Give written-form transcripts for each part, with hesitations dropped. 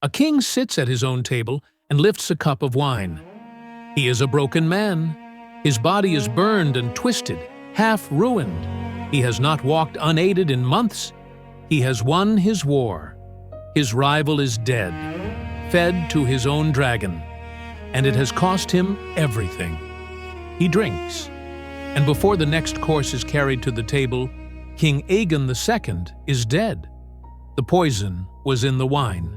A king sits at his own table and lifts a cup of wine. He is a broken man. His body is burned and twisted, half ruined. He has not walked unaided in months. He has won his war. His rival is dead, fed to his own dragon, and it has cost him everything. He drinks, and before the next course is carried to the table, King Aegon the Second is dead. The poison was in the wine.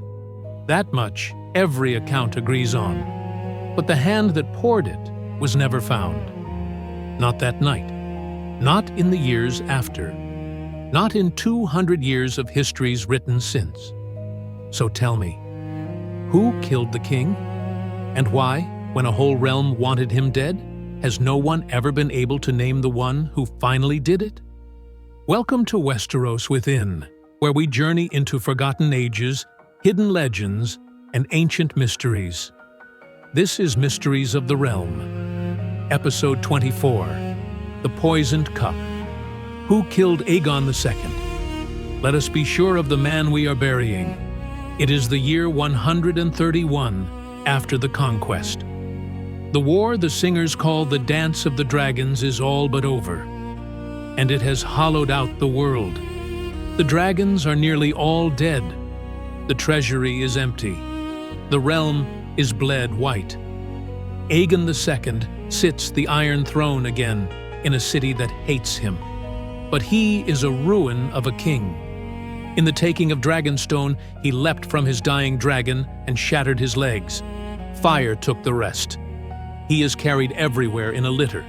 That much every account agrees on. But the hand that poured it was never found. Not that night. Not in the years after. Not in 200 years of histories written since. So tell me, who killed the king? And why, when a whole realm wanted him dead, has no one ever been able to name the one who finally did it? Welcome to Westeros Within, where we journey into forgotten ages, hidden legends, and ancient mysteries. This is Mysteries of the Realm, Episode 24, The Poisoned Cup. Who killed Aegon the Second? Let us be sure of the man we are burying. It is the year 131 after the conquest. The war the singers call the Dance of the Dragons is all but over, and it has hollowed out the world. The dragons are nearly all dead. The treasury is empty. The realm is bled white. Aegon the Second sits the Iron Throne again in a city that hates him. But he is a ruin of a king. In the taking of Dragonstone, he leapt from his dying dragon and shattered his legs. Fire took the rest. He is carried everywhere in a litter,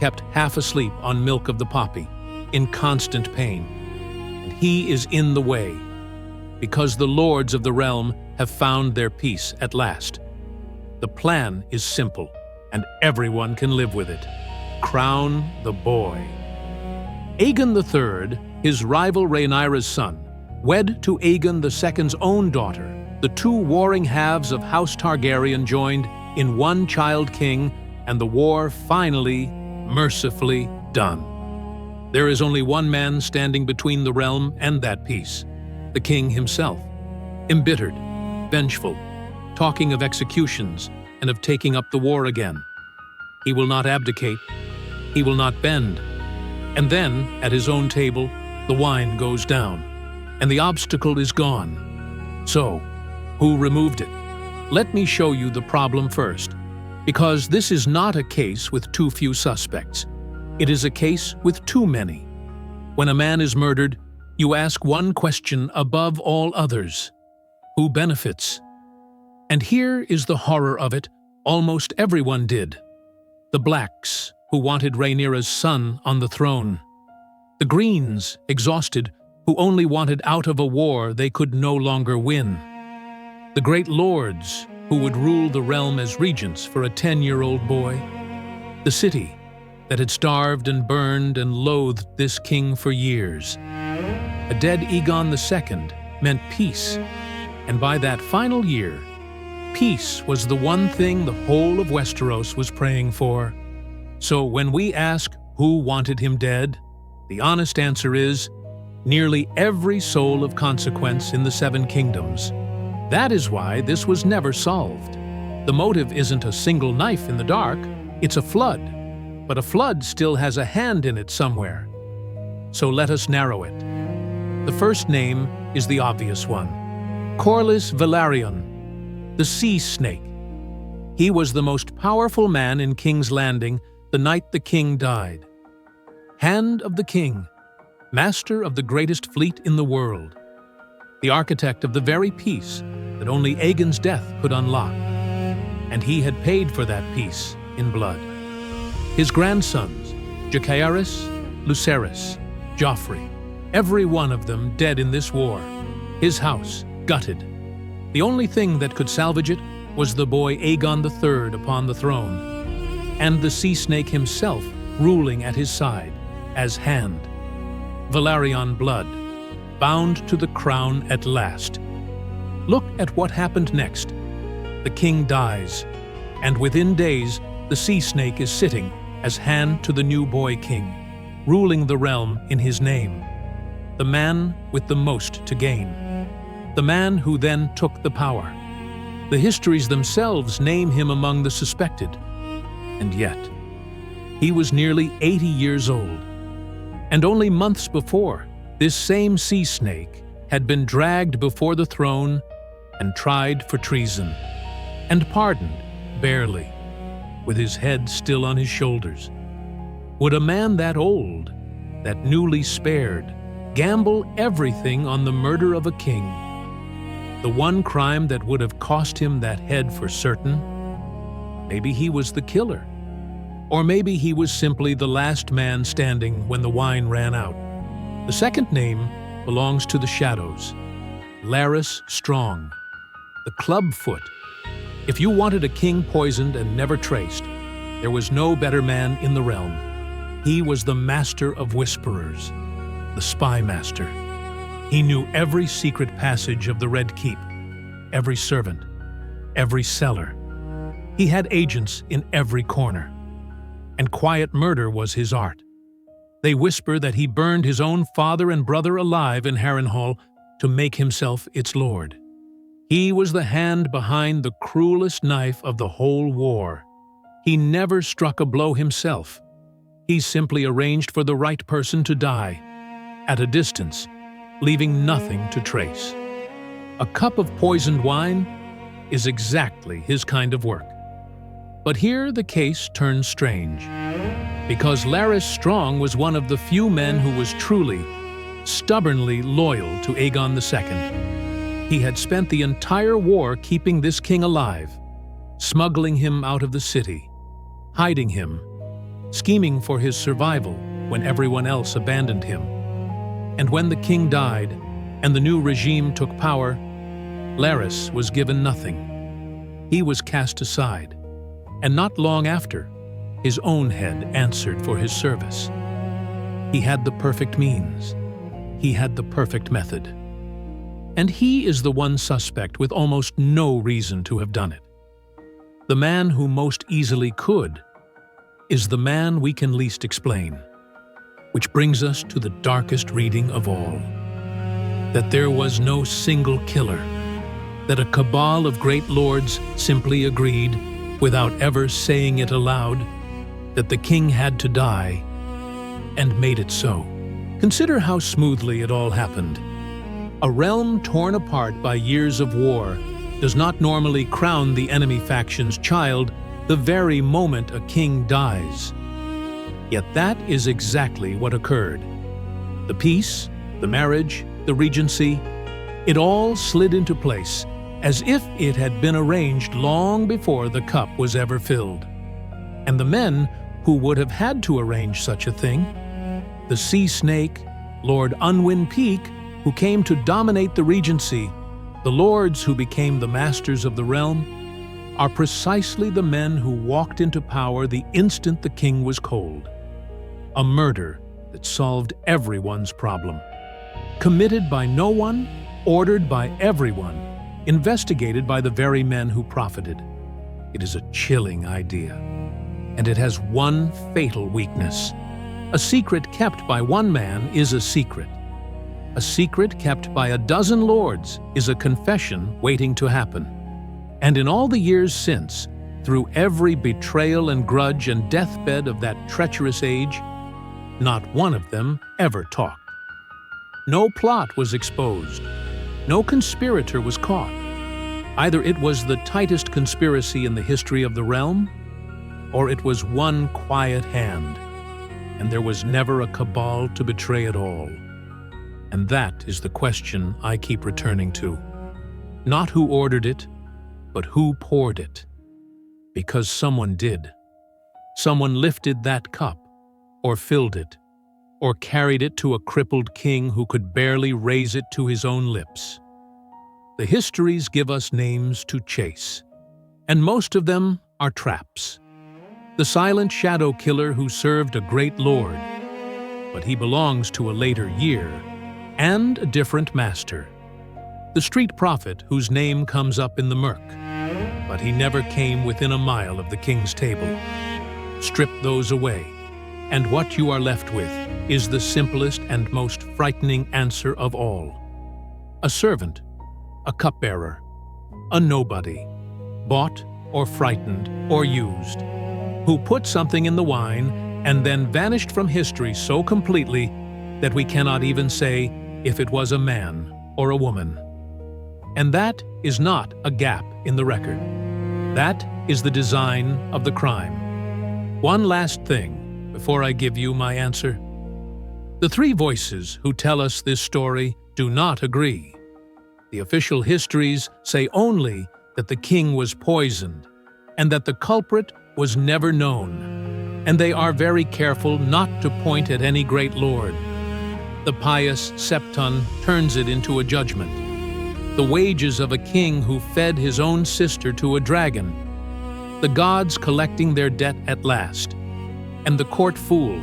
kept half asleep on milk of the poppy, in constant pain. And he is in the way, because the lords of the realm have found their peace at last. The plan is simple, and everyone can live with it. Crown the boy. Aegon the Third, his rival Rhaenyra's son, wed to Aegon the Second's own daughter. The two warring halves of House Targaryen joined in one child king, and the war finally, mercifully done. There is only one man standing between the realm and that peace, the king himself, embittered, vengeful, talking of executions and of taking up the war again. He will not abdicate, he will not bend. And then, at his own table, the wine goes down, and the obstacle is gone. So, who removed it? Let me show you the problem first, because this is not a case with too few suspects. It is a case with too many. When a man is murdered, you ask one question above all others: who benefits? And here is the horror of it: almost everyone did. The Blacks, who wanted Rhaenyra's son on the throne. The Greens, exhausted, who only wanted out of a war they could no longer win. The great lords, who would rule the realm as regents for a 10-year-old boy. The city, that had starved and burned and loathed this king for years. A dead Aegon the Second meant peace, and by that final year, peace was the one thing the whole of Westeros was praying for. So when we ask who wanted him dead, the honest answer is nearly every soul of consequence in the Seven Kingdoms. That is why this was never solved. The motive isn't a single knife in the dark, it's a flood. But a flood still has a hand in it somewhere. So let us narrow it. The first name is the obvious one: Corlys Velaryon, the sea snake. He was the most powerful man in King's Landing the night the king died. Hand of the king, master of the greatest fleet in the world, the architect of the very peace that only Aegon's death could unlock. And he had paid for that peace in blood. His grandsons, Jacaerys, Lucerys, Joffrey, every one of them dead in this war. His house gutted. The only thing that could salvage it was the boy Aegon the Third upon the throne, and the sea snake himself ruling at his side as hand. Velaryon blood, bound to the crown at last. Look at what happened next. The king dies, and within days the sea snake is sitting as hand to the new boy king, ruling the realm in his name. The man with the most to gain. The man who then took the power. The histories themselves name him among the suspected. And yet, he was nearly 80 years old. And only months before, this same sea snake had been dragged before the throne and tried for treason, and pardoned, barely, with his head still on his shoulders. Would a man that old, that newly spared, gamble everything on the murder of a king? The one crime that would have cost him that head for certain? Maybe he was the killer. Or maybe he was simply the last man standing when the wine ran out. The second name belongs to the shadows. Larys Strong, the Clubfoot. If you wanted a king poisoned and never traced, there was no better man in the realm. He was the master of whisperers, the spy master. He knew every secret passage of the Red Keep, every servant, every cellar. He had agents in every corner. And quiet murder was his art. They whisper that he burned his own father and brother alive in Harrenhal to make himself its lord. He was the hand behind the cruelest knife of the whole war. He never struck a blow himself. He simply arranged for the right person to die, at a distance, leaving nothing to trace. A cup of poisoned wine is exactly his kind of work. But here the case turns strange, because Larys Strong was one of the few men who was truly, stubbornly loyal to Aegon the Second. He had spent the entire war keeping this king alive, smuggling him out of the city, hiding him, scheming for his survival when everyone else abandoned him. And when the king died and the new regime took power, Larys was given nothing. He was cast aside. And not long after, his own head answered for his service. He had the perfect means. He had the perfect method. And he is the one suspect with almost no reason to have done it. The man who most easily could is the man we can least explain. Which brings us to the darkest reading of all. That there was no single killer. That a cabal of great lords simply agreed, without ever saying it aloud, that the king had to die, and made it so. Consider how smoothly it all happened. A realm torn apart by years of war does not normally crown the enemy faction's child the very moment a king dies. Yet that is exactly what occurred. The peace, the marriage, the regency, it all slid into place, as if it had been arranged long before the cup was ever filled. And the men who would have had to arrange such a thing, the sea snake, Lord Unwin Peak, who came to dominate the regency, the lords who became the masters of the realm, are precisely the men who walked into power the instant the king was cold. A murder that solved everyone's problem. Committed by no one, ordered by everyone, investigated by the very men who profited. It is a chilling idea. And it has one fatal weakness. A secret kept by one man is a secret. A secret kept by a dozen lords is a confession waiting to happen. And in all the years since, through every betrayal and grudge and deathbed of that treacherous age, not one of them ever talked. No plot was exposed. No conspirator was caught. Either it was the tightest conspiracy in the history of the realm, or it was one quiet hand, and there was never a cabal to betray at all. And that is the question I keep returning to. Not who ordered it, but who poured it. Because someone did. Someone lifted that cup, or filled it, or carried it to a crippled king who could barely raise it to his own lips. The histories give us names to chase, and most of them are traps. The silent shadow killer who served a great lord, but he belongs to a later year, and a different master. The street prophet whose name comes up in the murk, but he never came within a mile of the king's table. Strip those away, and what you are left with is the simplest and most frightening answer of all. A servant, a cupbearer, a nobody, bought or frightened or used, who put something in the wine and then vanished from history so completely that we cannot even say if it was a man or a woman. And that is not a gap in the record. That is the design of the crime. One last thing before I give you my answer. The three voices who tell us this story do not agree. The official histories say only that the king was poisoned and that the culprit was never known, and they are very careful not to point at any great lord. The pious Septon turns it into a judgment. The wages of a king who fed his own sister to a dragon, the gods collecting their debt at last, and the court fool,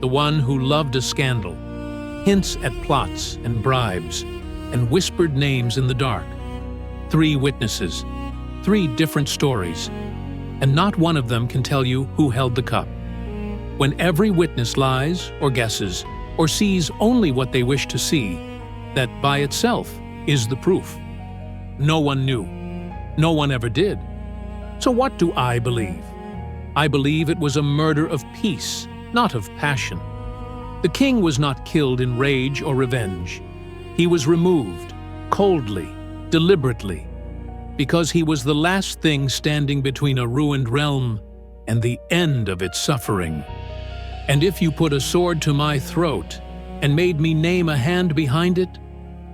the one who loved a scandal, hints at plots and bribes, and whispered names in the dark. Three witnesses, three different stories, and not one of them can tell you who held the cup. When every witness lies or guesses, or sees only what they wish to see, that by itself is the proof. No one knew. No one ever did. So what do I believe? I believe it was a murder of peace, not of passion. The king was not killed in rage or revenge. He was removed, coldly, deliberately, because he was the last thing standing between a ruined realm and the end of its suffering. And if you put a sword to my throat and made me name a hand behind it,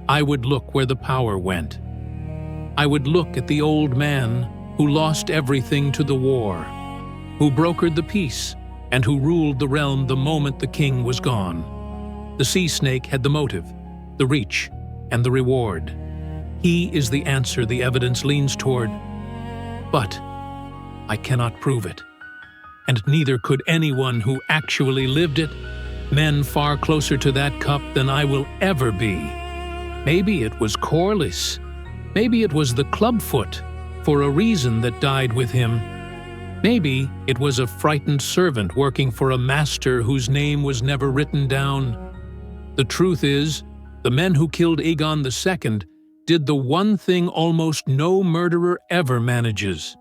I would look where the power went. I would look at the old man who lost everything to the war, who brokered the peace, and who ruled the realm the moment the king was gone. The sea snake had the motive, the reach, and the reward. He is the answer the evidence leans toward. But I cannot prove it. And neither could anyone who actually lived it, men far closer to that cup than I will ever be. Maybe it was Corlys. Maybe it was the Clubfoot, for a reason that died with him. Maybe it was a frightened servant working for a master whose name was never written down. The truth is, the men who killed Aegon the Second did the one thing almost no murderer ever manages.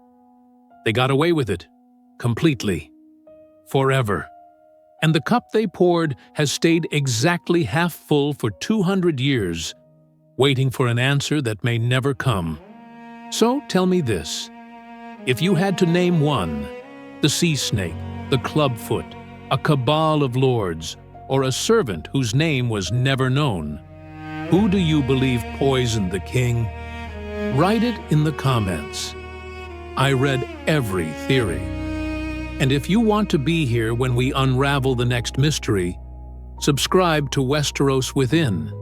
They got away with it, completely, forever. And the cup they poured has stayed exactly half full for 200 years, waiting for an answer that may never come. So tell me this. If you had to name one, the sea snake, the Clubfoot, a cabal of lords, or a servant whose name was never known, who do you believe poisoned the king? Write it in the comments. I read every theory. And if you want to be here when we unravel the next mystery, subscribe to Westeros Within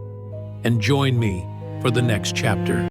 and join me for the next chapter.